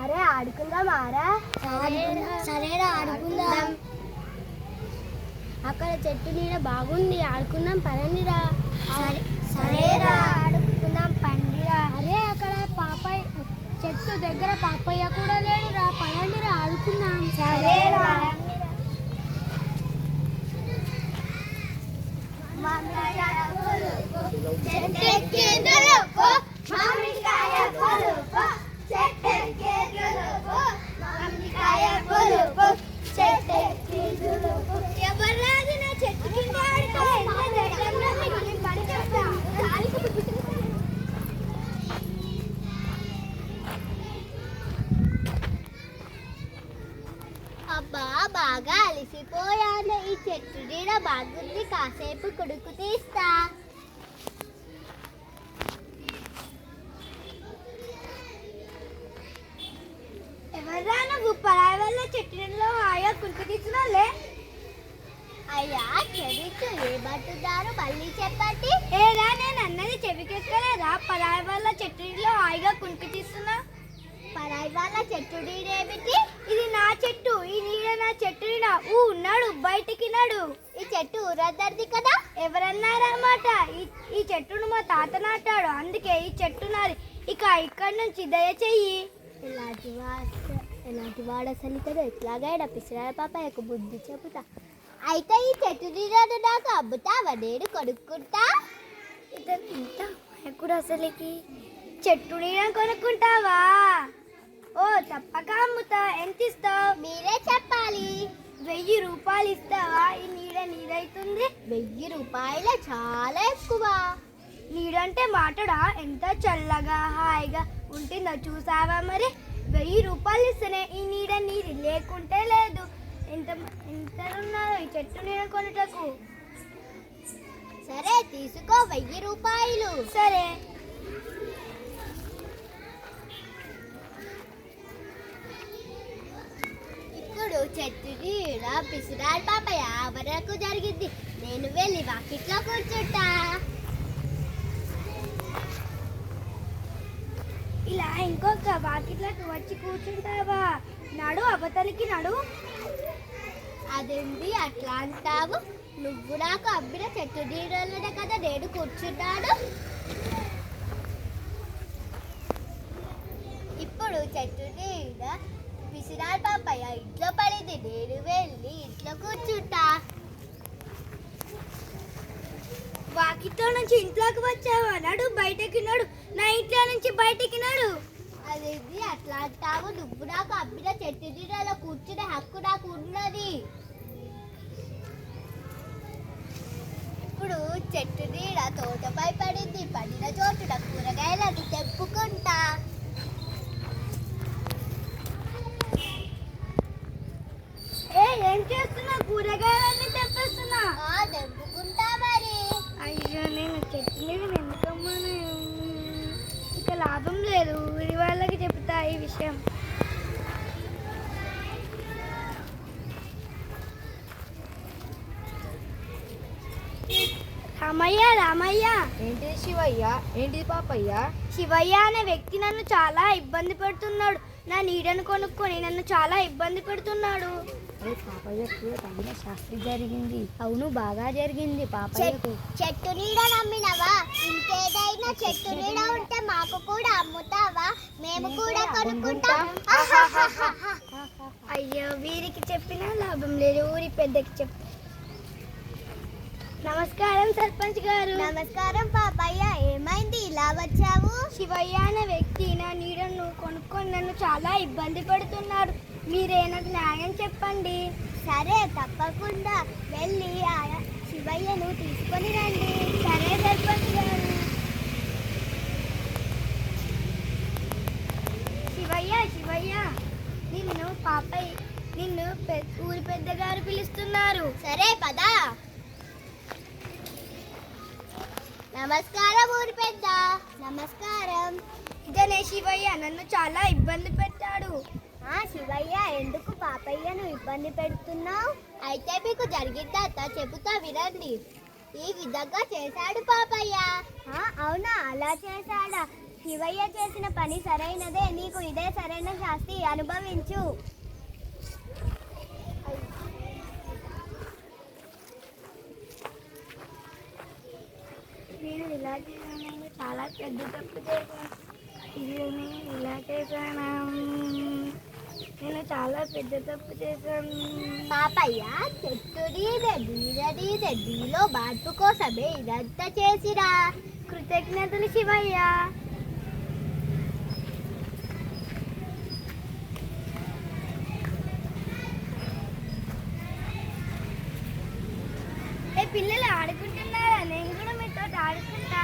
అరే ఆడుకుందాం ఆరా. సరేరా ఆడుకుందాం. అక్కడ చెట్టు నీడ బాగుంది, ఆడుకుందాం పరండిరా. సరేరా ఆడుకుందాం పండిరా. అరే అక్కడ పాపయ్య చెట్టు దగ్గర పాపయ్య కూడా లేడురా, పరండిరా ఆడుకుందాం. సరేరా. అబ్బా బాగా అలసిపోయాను. ఈ చెట్టు నీడ బాగుంది, కాసేపు కుడుకు తీస్తా. ఎవర్రా నువ్వు? పరాయి వల్ల చెట్టు నీడలో హాయిగా కుడుకు తీస్తున్నావులే. అయ్యా చెవికి ఏమంటున్నారు మళ్ళీ చెప్పండి. ఏరా నేను అన్నది చెవికెక్కలేదా? పరాయి వల్ల చెట్టు నీడలో హాయిగా కుడుకు తీస్తున్నా. పరాయి వాళ్ళ చెట్టు నీడేమిటి? ఇది నా చెట్టు, ఈ నీడ నా చెట్టు నీడ. ఉన్నాడు బయటికి నాడు. ఈ చెట్టు ఊరందరిది కదా. ఎవరన్నారన్నమాట? ఈ చెట్టును మా తాత నాటాడు, అందుకే ఈ చెట్టు నాది. ఇక ఇక్కడి నుంచి దయచెయ్యి. ఎలాంటి వాడు అసలు కదా, ఎట్లాగైనా పిసిరాయ పాపయ్యకు బుద్ధి చెబుతా. అయితే ఈ చెట్టు నీడను నాకు అమ్ముతావా? నేను కొనుక్కుంటా. ఇతను ఇంత కూడా అసలుకి చెట్టు నీడ కొనుక్కుంటావా? ఓ తప్పక అమ్ముతా. ఎంత ఇస్తావు? మీరే చెప్పాలి. 1000 రూపాయలు ఇస్తావా? ఈ నీడ నీడైతుంది. 1000 రూపాయలు చాలా ఎక్కువ. నీడంటే మాటడా? ఎంత చల్లగా హాయిగా ఉంటుందో చూసావా మరి. 1000 రూపాయలు ఇస్తేనే ఈ నీడ నీది, లేకుంటే లేదు. ఎంత ఉన్నారు ఈ చెట్టు నీడ కొనుటకు? సరే తీసుకో 1000 రూపాయలు. సరే. ఇప్పుడు చెట్టు నీడ పిసిరాడు పాపయ్య వరకు జరిగింది. నేను వెళ్ళి వాకిట్లో కూర్చుంటా. ఇలా ఇంకొక వాకిట్లకు వచ్చి కూర్చుంటావా? నడు అవతలికి నడు. అదేంటి అట్లా అంటావు? నువ్వు నాకు అబ్బిన చెట్టు నీడలోనే కదా నేను కూర్చున్నాడు. ఇప్పుడు చెట్టు నీడ పిసిరాడు పాపయ్య ఇంట్లో పడింది. నేను వెళ్ళి ఇంట్లో కూర్చుంటా. వాకిట్లో నుంచి ఇంట్లోకి వచ్చావా? నడు బయటకి నడు. నా ఇంట్లో నుంచి బయటికి నడు. అదేంటి అట్లా అంటావు? నువ్వు నాకు అబ్బిన చెట్టు నీడలో కూర్చునే హక్కు నాకు ఉన్నది. ఇప్పుడు చెట్టు నీడ తోటపై పడింది. పడిన చోటున కూరగాయలను తెంపుకుంటా. ఏం చేస్తున్నా? కూరగాయలన్నీ తెంపేస్తున్నా. తెంపుకుంటా మరి. అయ్యో నేను చెట్టు మీద ఎందుకమ్మా? ఇక లాభం లేదు, ఊరి వాళ్ళకి చెప్తా ఈ విషయం. రామయ్య రామయ్య. ఏంటిది శివయ్య? ఏంటిది పాపయ్య? శివయ్య అనే వ్యక్తి నన్ను చాలా ఇబ్బంది పెడుతున్నాడు. నా నీడను కొనుక్కొని నన్ను చాలా ఇబ్బంది పెడుతున్నాడు. అరే పాపయ్యకు తగిన శాస్త్రి జరిగింది. అవును బాగా జరిగింది పాపయ్యకు. చెట్టు నీడ నమ్మినవా? ఇంకేదైనా చెట్టు నీడ ఉంటే మాకు కూడా అమ్ముతావా? మేము కూడా కొనుక్కుంటాం. అయ్యో వీరికి చెప్పినా లాభం లేదు, ఊరి పెద్దకి చెప్. నమస్కారం సర్పంచ్ గారు. నమస్కారం పాపయ్య, ఏమైంది ఇలా వచ్చావు? శివయ్య అనే వ్యక్తి నా నీడను కొనుక్కొని నన్ను చాలా ఇబ్బంది పెడుతున్నాడు. మీరే నాకు న్యాయం చెప్పండి. సరే తప్పకుండా వెళ్ళి ఆ శివయ్యను తీసుకొని రండి. సరే సర్పంచ్ గారు. శివయ్య శివయ్య, నిన్ను ఊరి పెద్దగారు పిలుస్తున్నారు. సరే పదా. నమస్కారం ఊరి పెద్ద. నమస్కారం. ఇదనే శివయ్య నన్ను చాలా ఇబ్బంది పెట్టాడు. శివయ్య, ఎందుకు పాపయ్యను ఇబ్బంది పెడుతున్నావు? అయితే మీకు జరిగిందంతా చెబుతా వినండి. ఈ విధంగా చేశాడు పాపయ్య. అవునా? అలా చేశాడా? శివయ్య చేసిన పని సరైనదే. నీకు ఇదే సరైన శాస్తి అనుభవించు. నేను ఇలా చేశాను, నేను చాలా పెద్ద తప్పు చేశాను. ఇది నేను ఇలా చేశాను, నేను చాలా పెద్ద తప్పు చేశాను. పాపయ్య చెట్టులో మార్పు కోసమే ఇదంతా చేసిరా. కృతజ్ఞతలు శివయ్య. పిల్లలు ఆడుకుంటున్నారా? నేను కూడా మీతో ఆడుకుంటా.